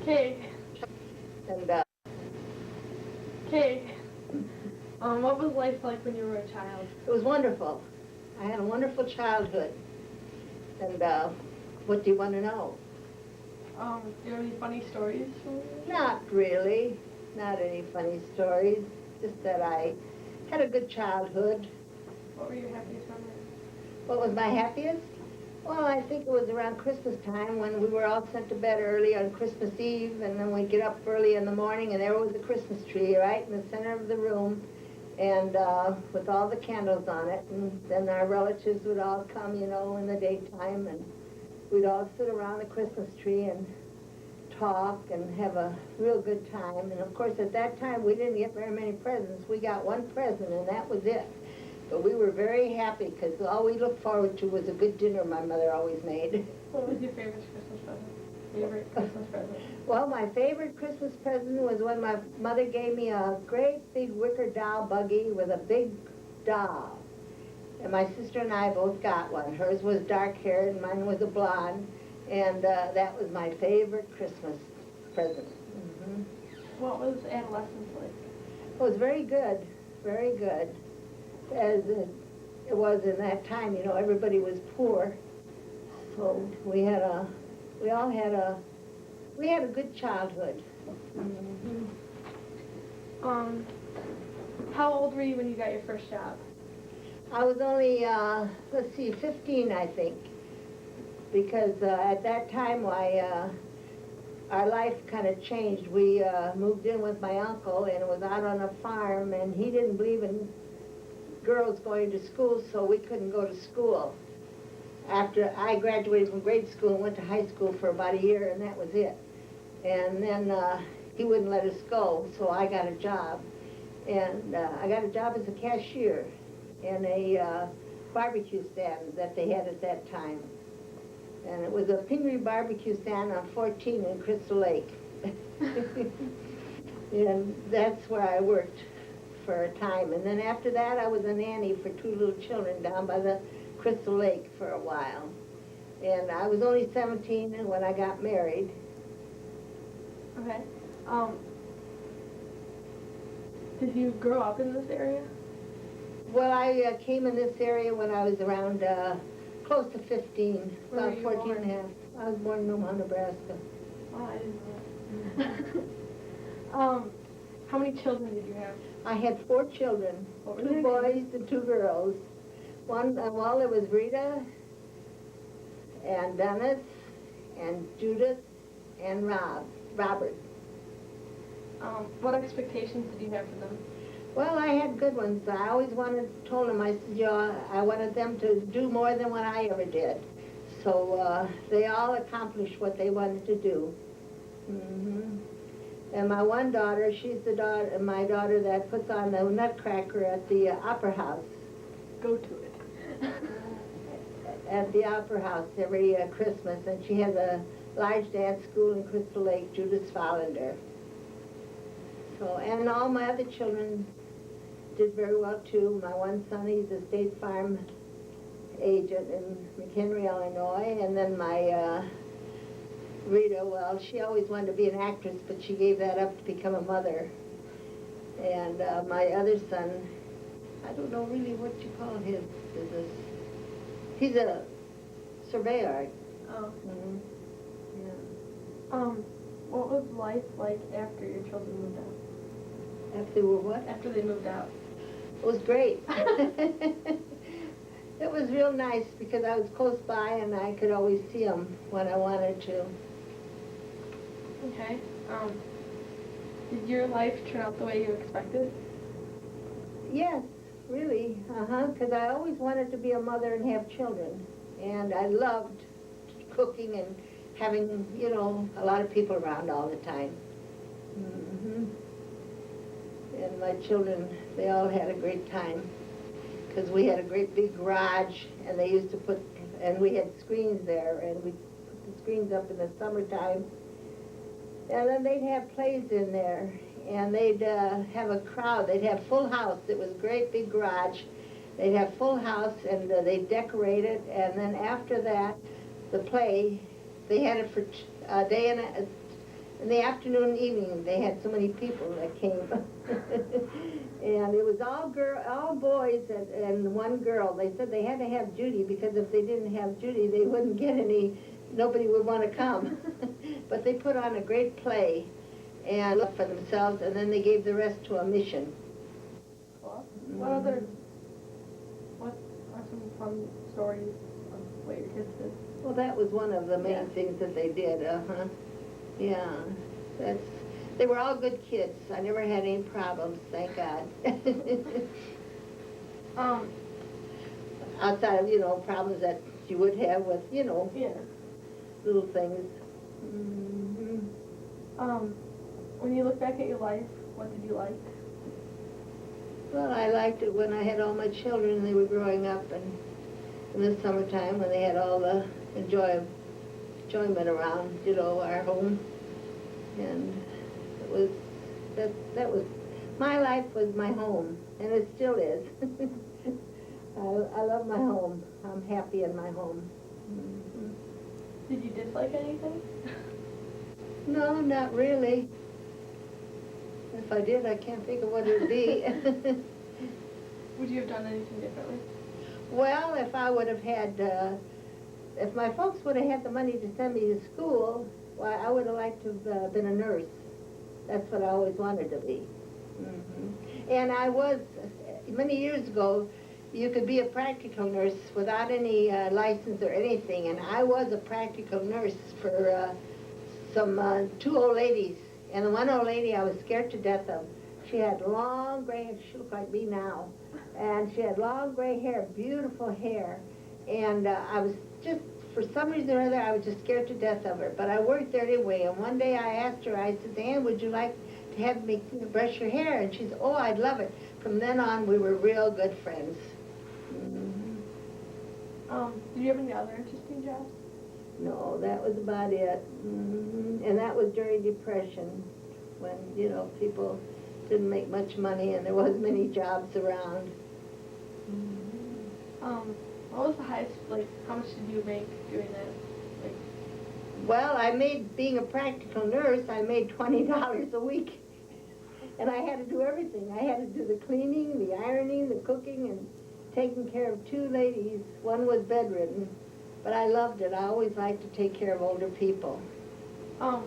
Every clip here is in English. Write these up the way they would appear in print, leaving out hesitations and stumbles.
Okay. And Okay. What was life like when you were a child? it was wonderful. I had a wonderful childhood. And what do you want to know? Do you have any funny stories from when you were a child? Not really. Not any funny stories. Just that I had a good childhood. What were your happiest memories? What was my happiest? Well, I think it was around Christmas time when we were all sent to bed early on Christmas Eve, and then we'd get up early in the morning, and there was the Christmas tree right in the center of the room, and with all the candles on it, and then our relatives would all come, in the daytime, and we'd all sit around the Christmas tree and talk and have a real good time. And of course, at that time, we didn't get very many presents. We got one present, and that was it. But we were very happy because all we looked forward to was a good dinner my mother always made. What was your favorite Christmas present? Favorite Christmas present? Well, my favorite Christmas present was when my mother gave me a great big wicker doll buggy with a big doll. And my sister and I both got one. Hers was dark-haired and mine was a blonde. And that was my favorite Christmas present. Hmm. What was adolescence like? It was very good, very good. As it was in that time, everybody was poor. So we all had a good childhood. Hmm. How old were you when you got your first job? I was only, 15, I think, because at that time our life kind of changed. We moved in with my uncle, and it was out on a farm, and he didn't believe in girls going to school, so we couldn't go to school. After I graduated from grade school and went to high school for about a year, and that was it. And then he wouldn't let us go, so I got a job. And I got a job as a cashier in a barbecue stand that they had at that time. And it was a Pingree barbecue stand on 14 in Crystal Lake. And that's where I worked for a time. And then after that, I was a nanny for two little children down by the Crystal Lake for a while. And I was only 17 when I got married. Okay. Did you grow up in this area? Well, I came in this area when I was around close to 15, Where about were you 14 and a born? half. I was born in Omaha, Nebraska. Oh, I didn't know that. How many children did you have? I had 4 children, What were 2 their boys names? and 2 girls. One, well, there was Rita and Dennis and Judith and Robert. What expectations did you have for them? Well, I had good ones. I always told them, I said, I wanted them to do more than what I ever did. So they all accomplished what they wanted to do. Hmm. And my one daughter, she's my daughter that puts on the Nutcracker at the Opera House. Go to it. At the Opera House every Christmas, and she has a large dance school in Crystal Lake, Judith Follander. So, and all my other children did very well too. My one son, he's a State Farm agent in McHenry, Illinois, and then my Rita, well, she always wanted to be an actress, but she gave that up to become a mother. And my other son, I don't know really what you call his business. He's a surveyor. Oh. Mm-hmm. Yeah. What was life like after your children moved out? After we were what? After they moved out? It was great. It was real nice because I was close by and I could always see them when I wanted to. Okay. Did your life turn out the way you expected? Yes, really. Because I always wanted to be a mother and have children. And I loved cooking and having, a lot of people around all the time. Hmm. And my children, they all had a great time. Because we had a great big garage, and they used to and we had screens there, and we'd put the screens up in the summertime. And then they'd have plays in there, and they'd have a crowd. They'd have full house. It was a great big garage. They'd have full house, and they'd decorate it, and then after that, the play, they had it for a day and In the afternoon and evening, they had so many people that came. And it was all boys and one girl. They said they had to have Judy because if they didn't have Judy, they wouldn't get nobody would want to come. But they put on a great play and looked for themselves, and then they gave the rest to a mission. Cool. What are some fun stories of what your kids did? Well, that was one of the main Yeah. things that they did, Yeah, they were all good kids. I never had any problems, thank God. Outside of, problems that you would have with, Yeah. little things. Mhm. When you look back at your life, what did you like? Well, I liked it when I had all my children and they were growing up, and in the summertime when they had all the enjoyment around, our home. And it was, that was, my life was my home, and it still is. I love my home. I'm happy in my home. Mhm. Did you dislike anything? No, not really. If I did, I can't think of what it would be. Would you have done anything differently? Well, if I would have had, if my folks would have had the money to send me to school, why, I would have liked to have been a nurse. That's what I always wanted to be. Mm-hmm. And I was, many years ago, you could be a practical nurse without any license or anything, and I was a practical nurse for two old ladies. And the one old lady I was scared to death of. She had long gray hair, she looked like me now, and she had long gray hair, beautiful hair, and I was just, for some reason or other, I was just scared to death of her, but I worked there anyway, and one day I asked her, I said, Ann, would you like to have me brush your hair? And she said, oh, I'd love it. From then on, we were real good friends. Mm-hmm. Did you have any other interesting jobs? No, that was about it. Mm-hmm. And that was during Depression, when, people didn't make much money and there wasn't many jobs around. Mm-hmm. What was the highest, how much did you make doing that? Well, being a practical nurse, I made $20 a week. And I had to do everything. I had to do the cleaning, the ironing, the cooking, and taking care of two ladies. One was bedridden. But I loved it. I always liked to take care of older people. I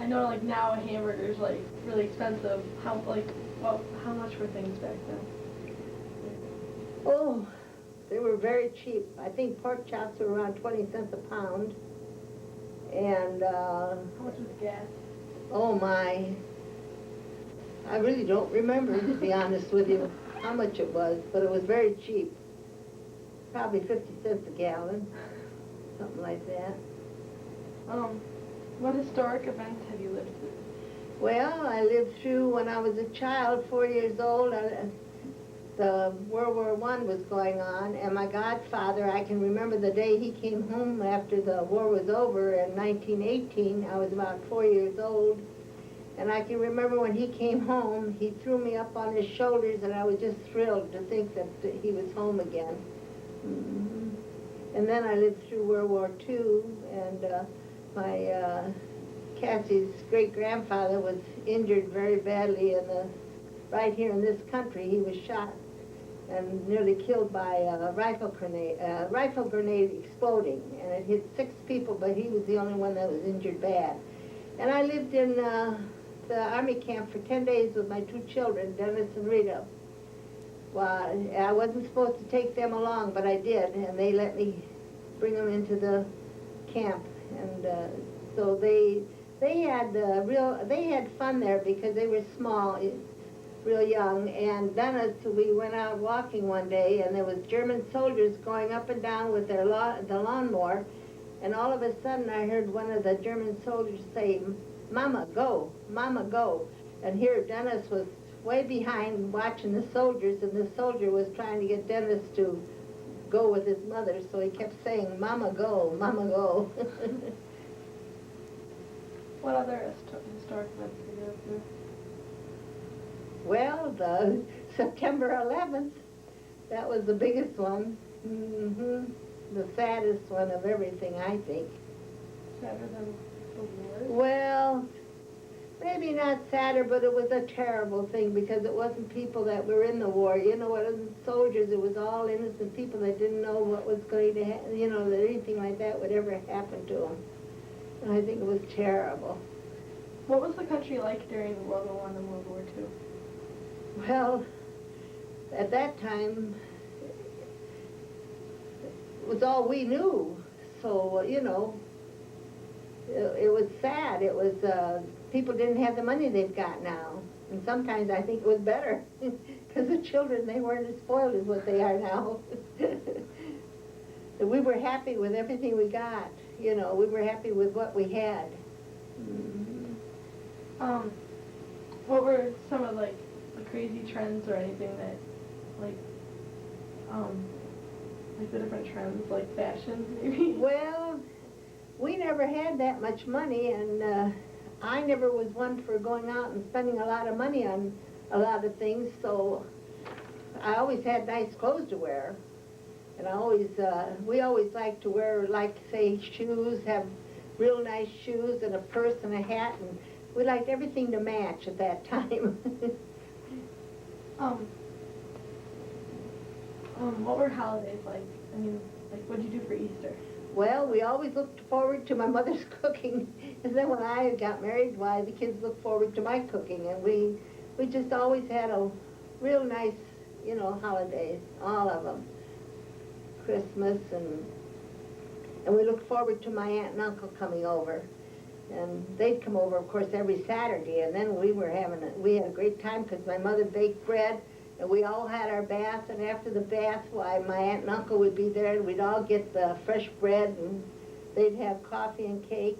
know, now a hamburger's, really expensive. How much were things back then? Oh, they were very cheap. I think pork chops were around 20 cents a pound. And, How much was gas? oh my, I really don't remember, to be honest with you, how much it was, but it was very cheap. Probably 50 cents a gallon, something like that. What historic events have you lived through? Well, I lived through when I was a child, 4 years old. The World War I was going on, and my godfather, I can remember the day he came home after the war was over in 1918. I was about 4 years old. And I can remember when he came home, he threw me up on his shoulders, and I was just thrilled to think that he was home again. Mm-hmm. And then I lived through World War II, and my Cassie's great-grandfather was injured very badly right here in this country. He was shot and nearly killed by a rifle grenade exploding, and it hit 6 people, but he was the only one that was injured bad. And I lived in the Army camp for 10 days with my 2 children, Dennis and Rita. Well, I wasn't supposed to take them along, but I did, and they let me bring them into the camp. And so they had fun there because they were small, real young. And Dennis, we went out walking one day, and there was German soldiers going up and down with the lawnmower. And all of a sudden, I heard one of the German soldiers say, "Mama, go! Mama, go!" And here Dennis was way behind watching the soldiers, and the soldier was trying to get Dennis to go with his mother, so he kept saying, "Mama, go! Mama, go!" What other historic events did you live through? Well, the September 11th, that was the biggest one. Mm-hmm. The saddest one of everything, I think. Sadder than the war? Well, maybe not sadder, but it was a terrible thing because it wasn't people that were in the war. You know, it wasn't soldiers. It was all innocent people that didn't know what was going to happen, you know, that anything like that would ever happen to them. And I think it was terrible. What was the country like during World War I and World War II? Well, at that time, it was all we knew. So, you know, it was sad. It was, people didn't have the money they've got now. And sometimes I think it was better because the children, they weren't as spoiled as what they are now. We were happy with everything we got. You know, we were happy with what we had. What were some of like the crazy trends or anything that like the different trends, like fashion maybe? Well, we never had that much money, and I never was one for going out and spending a lot of money on a lot of things, so I always had nice clothes to wear. And I always, we always liked to wear, like, say, shoes, have real nice shoes and a purse and a hat, and we liked everything to match at that time. What were holidays like? I mean, like, what'd you do for Easter? Well, we always looked forward to my mother's cooking, and then when I got married, why, the kids looked forward to my cooking, and we just always had a real nice, you know, holidays, all of them. Christmas, and we looked forward to my aunt and uncle coming over, and they'd come over, of course, every Saturday, and then we had a great time because my mother baked bread, and we all had our bath, and after the bath, why, my aunt and uncle would be there, and we'd all get the fresh bread, and they'd have coffee and cake.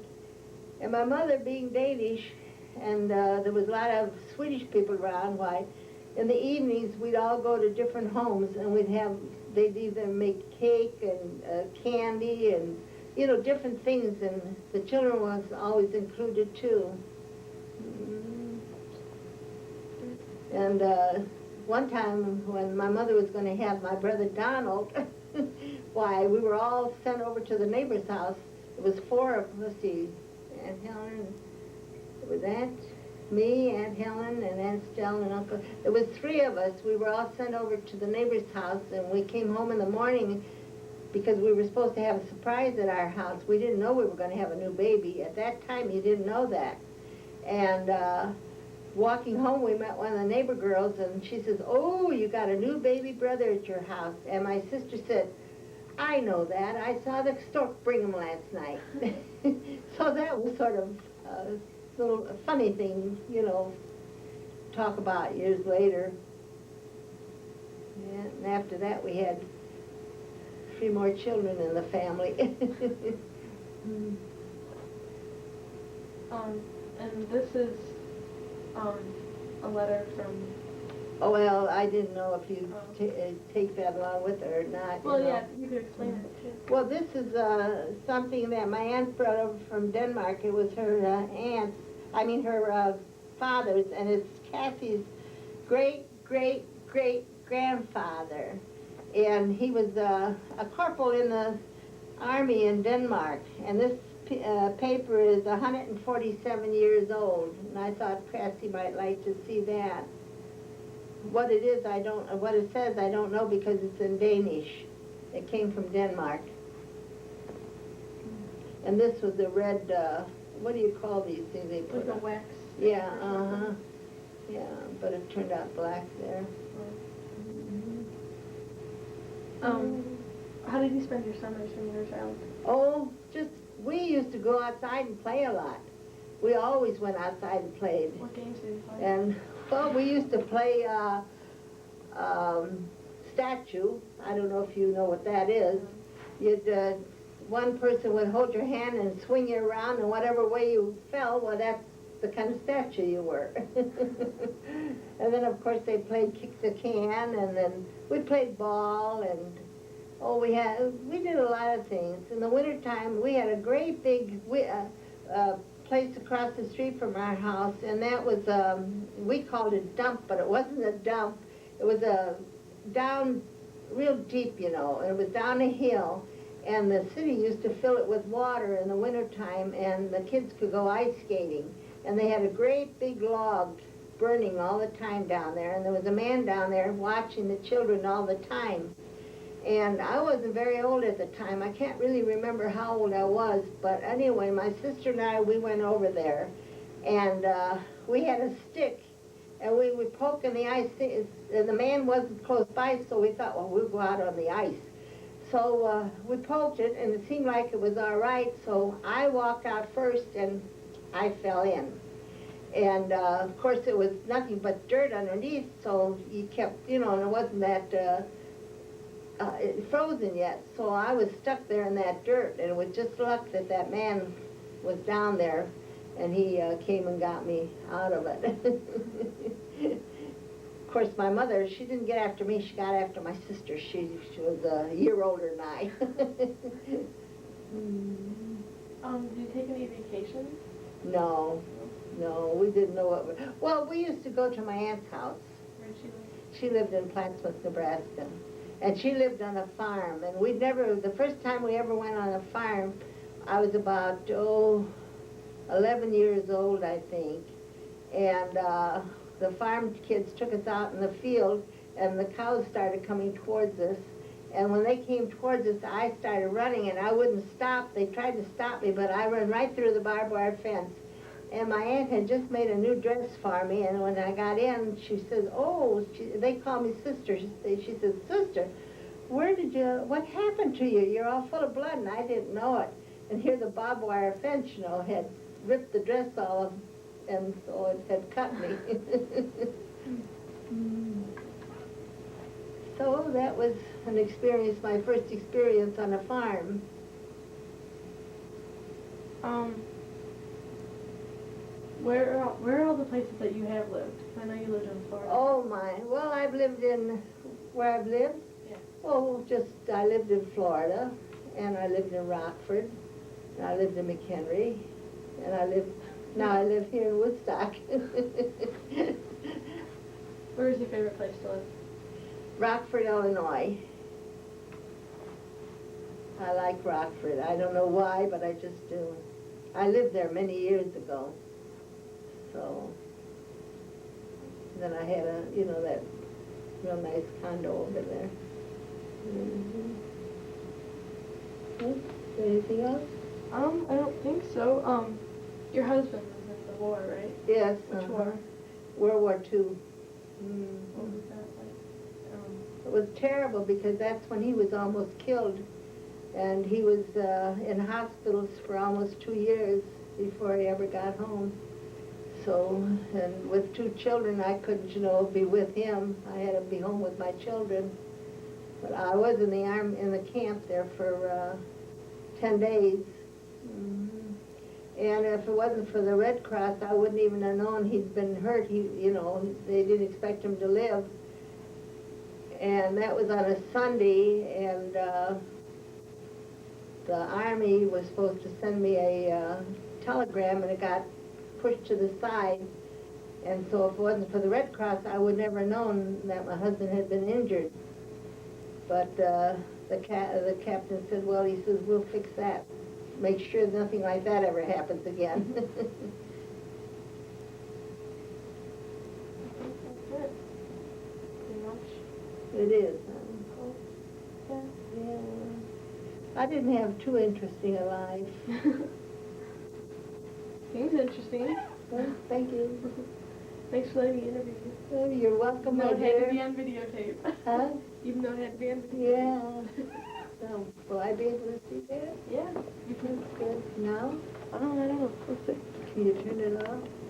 And my mother, being Danish, and there was a lot of Swedish people around, why, in the evenings, we'd all go to different homes, and they'd either make cake and candy and, you know, different things, and the children was always included, too. And one time when my mother was going to have my brother Donald, why, we were all sent over to the neighbor's house. It was four of, let's see, Aunt Helen, was Aunt, me, Aunt Helen, and Aunt Stella and Uncle. There was three of us. We were all sent over to the neighbor's house, and we came home in the morning because we were supposed to have a surprise at our house. We didn't know we were going to have a new baby. At that time, you didn't know that. And walking home, we met one of the neighbor girls, and she says, "Oh, you got a new baby brother at your house." And my sister said, "I know that. I saw the stork bring him last night." So that was sort of a little funny thing, you know, talk about years later. Yeah, and after that, we had 3 more children in the family. And this is a letter from... Oh, well, I didn't know if you take that along with her or not. Well, you know. yeah, you could explain it, too. Well, this is something that my aunt brought over from Denmark. It was her her father's, and it's Cassie's great-great-great-grandfather. And he was a corporal in the army in Denmark. And this paper is 147 years old. And I thought Cassie might like to see that. What it is, what it says, I don't know because it's in Danish. It came from Denmark. And this was a red, what do you call these things they put Like a on? wax. Yeah, uh-huh. Yeah, but it turned out black there. How did you spend your summers when you were a child? Oh, we used to go outside and play a lot. We always went outside and played. What games did you play? And, well, we used to play statue. I don't know if you know what that is. One person would hold your hand and swing you around, and whatever way you fell, well, that's the kind of statue you were. And then, of course, they played kick the can, and then we played ball, and we did a lot of things. In the wintertime, we had a great big place across the street from our house, and that was, we called it dump, but it wasn't a dump. It was down real deep, you know, and it was down a hill. and the city used to fill it with water in the wintertime, and the kids could go ice skating. And they had a great big log burning all the time down there, and there was a man down there watching the children all the time. And I wasn't very old at the time. I can't really remember how old I was, but anyway, my sister and I, we went over there, and we had a stick, and we would poke in the ice, and the man wasn't close by, so we thought, well, we'll go out on the ice. So we poked it, and it seemed like it was all right, so I walked out first, and I fell in. And of course, it was nothing but dirt underneath, so you kept, you know, and it wasn't that frozen yet, so I was stuck there in that dirt, and it was just luck that that man was down there, and he came and got me out of it. Of course, my mother, she didn't get after me, she got after my sister. She was a year older than I. Did you take any vacations? No, we didn't know what, well, we used to go to my aunt's house. Where did she live? She lived in Plattsmouth, Nebraska. And she lived on a farm, and we'd never, the first time we ever went on a farm, I was about, 11 years old, I think. And the farm kids took us out in the field, and the cows started coming towards us. And when they came towards us, I started running, and I wouldn't stop. They tried to stop me, but I ran right through the barbed wire fence. And my aunt had just made a new dress for me, and when I got in, she says, they call me sister. She says, sister, what happened to you? You're all full of blood, and I didn't know it. And here the barbed wire fence, you know, had ripped the dress off, and so it had cut me. So that was an experience, my first experience on a farm. Where are all the places that you have lived? I know you lived in Florida. Oh my, well, I've lived in, where I've lived? Yeah. Oh, I lived in Florida, and I lived in Rockford, and I lived in McHenry, and now I live here in Woodstock. Where is your favorite place to live? Rockford, Illinois. I like Rockford. I don't know why, but I just do. I lived there many years ago. So, then I had that real nice condo over there. Anything else? I don't think so. Your husband was in the war, right? Yes. Which war? World War II. What was that like? It was terrible because that's when he was almost killed. And he was in hospitals for almost 2 years before he ever got home. So, and with 2 children, I couldn't, be with him. I had to be home with my children. But I was in the camp there for 10 days. And if it wasn't for the Red Cross, I wouldn't even have known he'd been hurt. They didn't expect him to live. And that was on a Sunday, and the Army was supposed to send me a telegram, and it got pushed to the side. And so if it wasn't for the Red Cross, I would never have known that my husband had been injured. But the captain said, well, he says, we'll fix that. Make sure nothing like that ever happens again. That's it. Pretty much. It is. Yeah. Yeah. I didn't have too interesting a life. Seems interesting. Well, thank you. Thanks for letting me interview you. Oh, you're welcome, No, my it had to dear. be on videotape. Huh? Even though it had to be on videotape. Yeah. So, will I be able to see that? Yeah. You can. Good. Now? Oh, I don't know. Let's see. Can you turn it off?